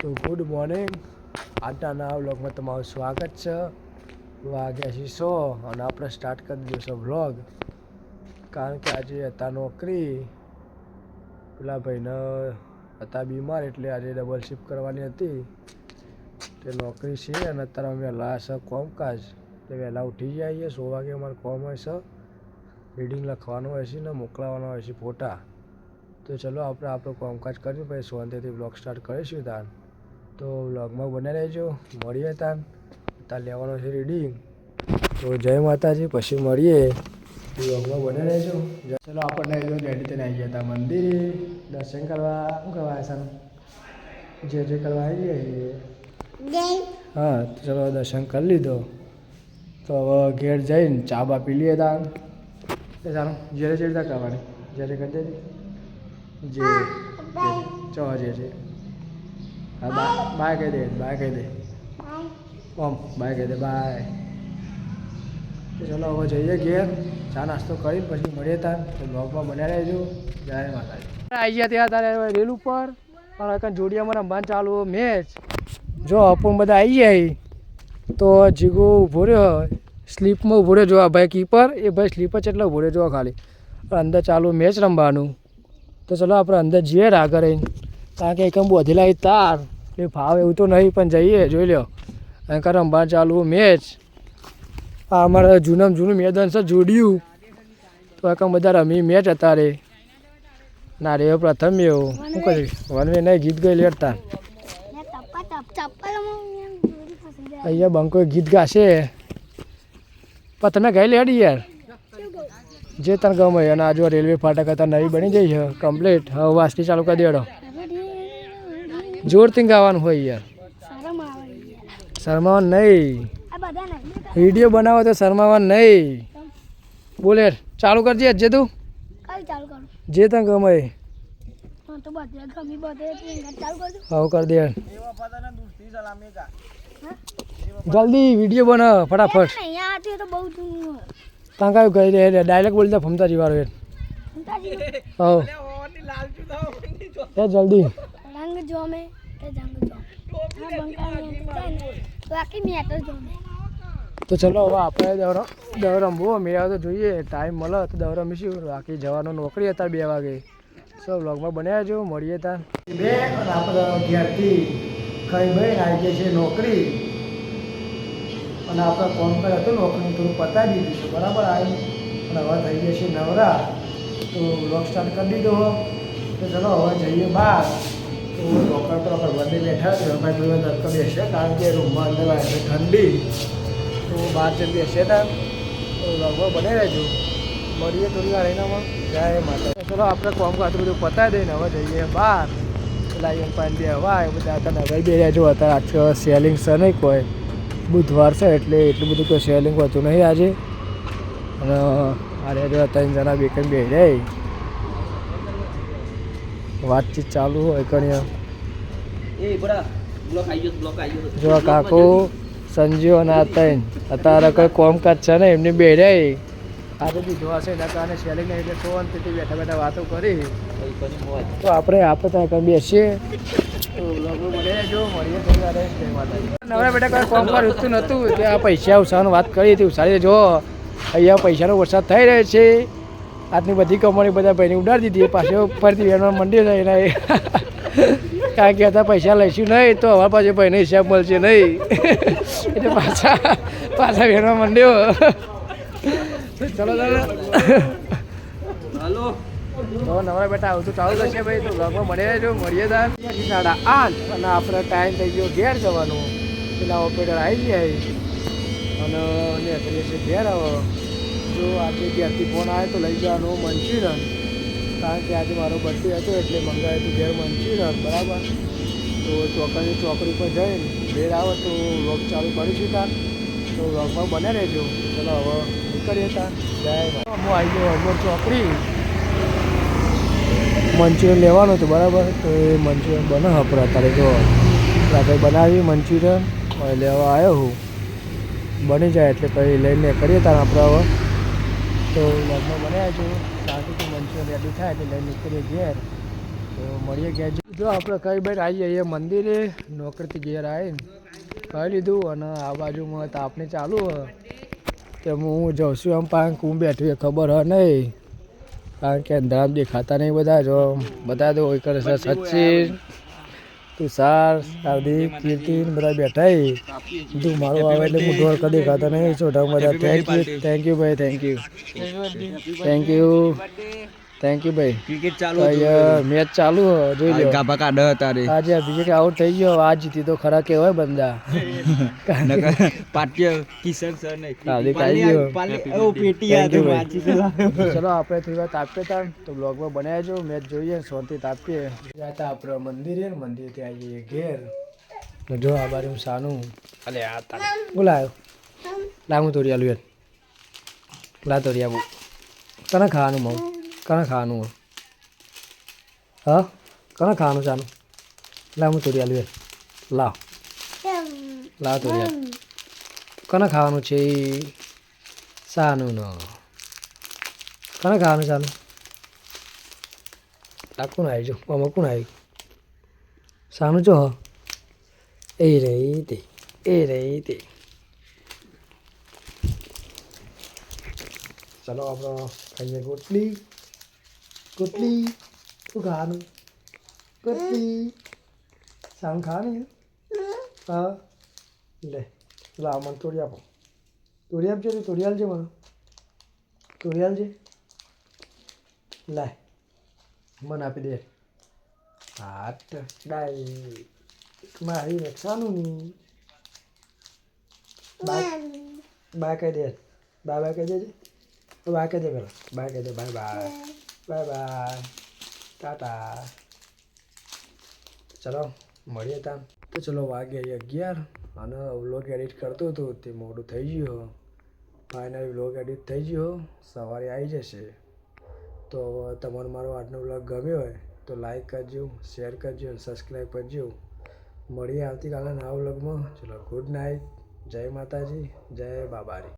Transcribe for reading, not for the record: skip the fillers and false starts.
તો good morning. આજના નવા વ્લોગમાં તમારું સ્વાગત છે. વાગ્યા છે 100 અને આપણે સ્ટાર્ટ કરી દીધો છે વ્લોગ. કારણ કે આજે હતા નોકરી, પેલા ભાઈને હતા બીમાર એટલે આજે ડબલ શિફ્ટ કરવાની હતી. તે નોકરી છે અને અત્યારે અમે વહેલા છે કોમકાજ. એટલે વહેલા ઉઠી જઈએ. 100 વાગે અમારે કોમ હોય છે, રીડિંગ લખવાનું હોય છે ને મોકલાવાનો હોય છે ફોટા. તો ચલો આપણે આપણું કામકાજ કરીએ પછી શાંતિથી બ્લોગ સ્ટાર્ટ કરીશું તાન. તો બ્લોગમાં બને રહેજો. મળીએ તાન લેવાનો છે રીડિંગ. તો જય માતાજી, પછી મળીએ. બ્લોગમાં બને રહેજો. ચલો આપણને રેડી થઈને આવી ગયા હતા મંદિરે દર્શન કરવા. શું કરવા સારું જે કરવા આવી જઈએ. હા, ચલો દર્શન કરી લીધો. તો હવે ઘેર જઈને ચા બા પી લઈએ તાન. એ સારું જ્યારે ચડતા કરવાની જ્યારે કરી દેજે જે હા બાય કહી દે, બાય કહી દે, ઓમ બાય કહી દે, બાય. તો ચલો હવે જઈએ ઘેર, ચા નાસ્તો કરીને પછી મળીએ તાર. તો બ્લોગમાં બન્યા રહેજો. જય માતાજી. આવી ગયા ત્યાં તારે રેલ ઉપર પણ જોડિયામાં રમવાનું ચાલુ મેચ. જો અપૂન બધા આવી જાય તો જીગો ઊભો રહ્યો સ્લીપમાં ઊભો રહ્યો. જો આ ભાઈ કીપર, એ ભાઈ સ્લીપર છે એટલે ઊભો રહ્યો. જો ખાલી અંદર ચાલુ મેચ રમવાનું. તો ચલો આપણે અંદર જઈએ આગળ રહીને, કારણ કે એકમ બોધેલા તાર એટલે ભાવ એવું તો નહીં, પણ જઈએ જોઈ લો. કારણ કે રમવાનું ચાલુ મેચ. આ અમારા જૂનું મેદાન છે જોડ્યું. તો એકમ બધા રમી મેચ હતા રે ના રે. પ્રથમ એવું શું કર્યું વનવે નહીં ગીત ગઈ લેતા. અહીંયા બંકો ગીત ગાશે પણ તમે ગઈ લેડી યાર જે તને ગમે. અને આ જો રેલવે ફાટક હતા નવી બની જઈ છે કમ્પ્લીટ. હવે વાસની ચાલુ કરી દેડો. જોરથી ગાવાનું હોય યાર, શરમાવાનું નહીં. વિડીયો બનાવો તો શરમાવાનું નહીં. બોલે ચાલુ કરજે જે તું જે તને ગમે. હવે કરી દે જલ્દી વિડીયો બનાવ ફટાફટ. ત્યાં કયું કહી ડાયરેક્ટ બોલતા ફમતા જીવારો એ. હા એ જલ્દી. તો ચલો હવે આપણે દવ રમવું મેળા તો જોઈએ. ટાઈમ મળે તો દવ રમીશું. બાકી જવાનું નોકરી હતા 2 વાગે. સૌ વ્લોગમાં બનાવ્યા જો. મળીએ ત્યાં બે. અને આપણે ઘેરથી ખાઈ ભાઈ આવી ગયા છે નોકરી. અને આપણે કોમ પર હતું નોકરી થોડું પતાવી દીધું છે બરાબર. આવી અને હવે થઈ ગયા છે નવરા. તો વ્લોગ સ્ટાર્ટ કરી દીધો. તો ચલો હવે જઈએ બહાર. તો નોકર પર આપણે બંને બેઠા છે. ભાઈ થોડી વાર તડકો બેસે કારણ કે રૂમમાં અંદર આવે છે ઠંડી. તો બહાર જઈને બેસે ત્યાં. તો વ્લોગમાં બનાવી રહેજો. મળીએ થોડી વાર એનામાં. જય માતા. ચલો આપણે કોમ કાતું બધું પતાવી દઈને હવે જઈએ બહાર. પેલા પાણી બે હવા એ બધા હતા નવાઈ બે રહેજો. અત્યારે આખો સેલિંગ છે નહીં કોઈ. બુધવાર છે એટલે એટલું બધું કોઈ સેલિંગ હોતું નહીં આજે. અને અરે જો 3 જણા બેકન બે જાય વાતચીત ચાલુ હોય કણી. જો કાકો સંજીવ અને આ 3 અત્યારે કોઈ કોમકાજ છે ને એમની બે જાય. આજે બીજો હશે એના કારણે સેલિંગ નહીં એટલે શાંતિથી બેઠા બેઠા વાતો કરી. તો આપણે ત્યાં કંઈ બેસીએ. નવરા બેટા કોઈ કોમ પર ઉઠતું નહોતું ત્યાં પૈસા ઉછાળવાની વાત કરી હતી. ઉછાળી જો અહીંયા પૈસાનો વરસાદ થઈ રહ્યો છે. આજની બધી કમાણી બધા ભાઈને ઉડાડી દીધી. પાછો ફરીથી વેણવા મંડી જાય એના કારણ કે અત્યારે પૈસા લઈશું નહીં તો હવે પાછું ભાઈને હિસાબ મળશે નહીં. એટલે પાછા વેણવા મંડ્યો. ચલો હાલો તો નવરા બેટા આવતું ચાલુ થશે ભાઈ. તો બ્લોગમાં મળે રહેજો. મળીએ તાર 8:30 અને આપણે ટાઈમ થઈ ગયો ઘેર જવાનું. પેલા ઓપરેટર આવી જાય અને કરીએ છીએ ઘેર. આવો જો આજે ઘેરથી ફોન આવે તો લઈ જવાનું મંચુરિયન. કારણ કે આજે મારો બર્થડે હતો એટલે મંગાવ્યું હતું ઘેર મંચુરિયન બરાબર. તો ચોકડી પર જઈને ભેળ આવે તો વ્લોગ ચાલુ કરીશું તાર. તો વ્લોગમાં બને રહેજો. ચલો હવે નીકળીએ તાર. જય હું આવી ગયો અમોર ચોકડી. મંચુરિયન લેવાનું હતું બરાબર. તો એ મંચુરિયન બને આપણે અત્યારે જો આપણે બનાવી મંચુરિયન લેવા આવ્યો હું. બની જાય એટલે પછી લઈને કરીએ તાર આપણે હવે. તો લગ્ન બનાવ્યા છું શાંતિથી મંચુરિયન રેડી થાય એટલે લઈને નીકળીએ ઘેર. તો મળીએ ગયા જો આપણે કઈ બેન આવીએ અહીંયા મંદિરે નોકરીથી ઘેર આવીને ખાઈ લીધું અને આ બાજુમાં તાપણી ચાલુ હોય તો હું જઉં છું એમ પાંક હું બેઠું એ ખબર હોય નહીં કારણ કે અંધારામ દેખાતા નહીં બધા જો બધા તો હોય કરે છે સચિન તુષાર હાર્દિક કીર્તિન બધા બેઠા તું મારું આવે એટલે હું ઢોળ કદી ખાતા નહીં છોટા બધા થેન્ક યુ ભાઈ થેન્ક યુ ભાઈ ક્રિકેટ ચાલુ મેચ ચાલુ જોઈ લો ગાભા કાઢ તારે આજે અભિષેક આઉટ થઈ ગયો આ જીતી તો ખરા કેવાય બંદા પાટ્ય કિશન સર ને હાર્દિક આવી ગયો ઓ પેટી યાદ વાંચી ચલો આપણે થોડી વાર તાપીએ તા તો બ્લોગમાં બનાવ્યા જો મેચ જોઈએ શાંતિ તાપીએ હતા આપણે મંદિરથી આવીએ ઘેર જો આ બાજુ સાનું અલે આ તા બોલાયો લાવું તોડી આલું યાર લા તોડી આવું કને ખાવાનું મઉં કને ખાવાનું હા કને ખાવાનું સાનું લાવું તોડી આલું યાર લાવ તોડી આલ કને ખાવાનું છે સાનું ન કને ખાવાનું સાનું આ કોણ આવી જો આમાં કોણ આવી સાનું જો એ રહી તે ચલો આપણે ખાઈએ રોટલી શું ખાવાનું રોટલી સાનું ખાવાનું હા લે લાવ મને તોડી આપો તોડી આપજો ને તોડી આલજે મને તોડી આલજે લાય મને આપી દે હાટ ડાય મારી રક્ષાનું ની બાય કહી દે બાય કહી દેજે બાય કહી દે પેલા બાય કહી દે બાય ટાટા ચલો મળીએ તા તો ચલો વાગે 11 અને વ્લોગ એડિટ કરતો હતો તે મોડું થઈ ગયું ફાઇનલી વ્લોગ એડિટ થઈ ગયો સવારે આવી જશે તો તમારો મારો આજનો વ્લોગ ગમ્યો હોય તો લાઈક કરજો શેર કરજો અને સબસ્ક્રાઈબ કરજો મળીએ આવતીકાલે નવા વ્લોગમાં ચલો ગુડ નાઇટ જય માતાજી જય બાબારી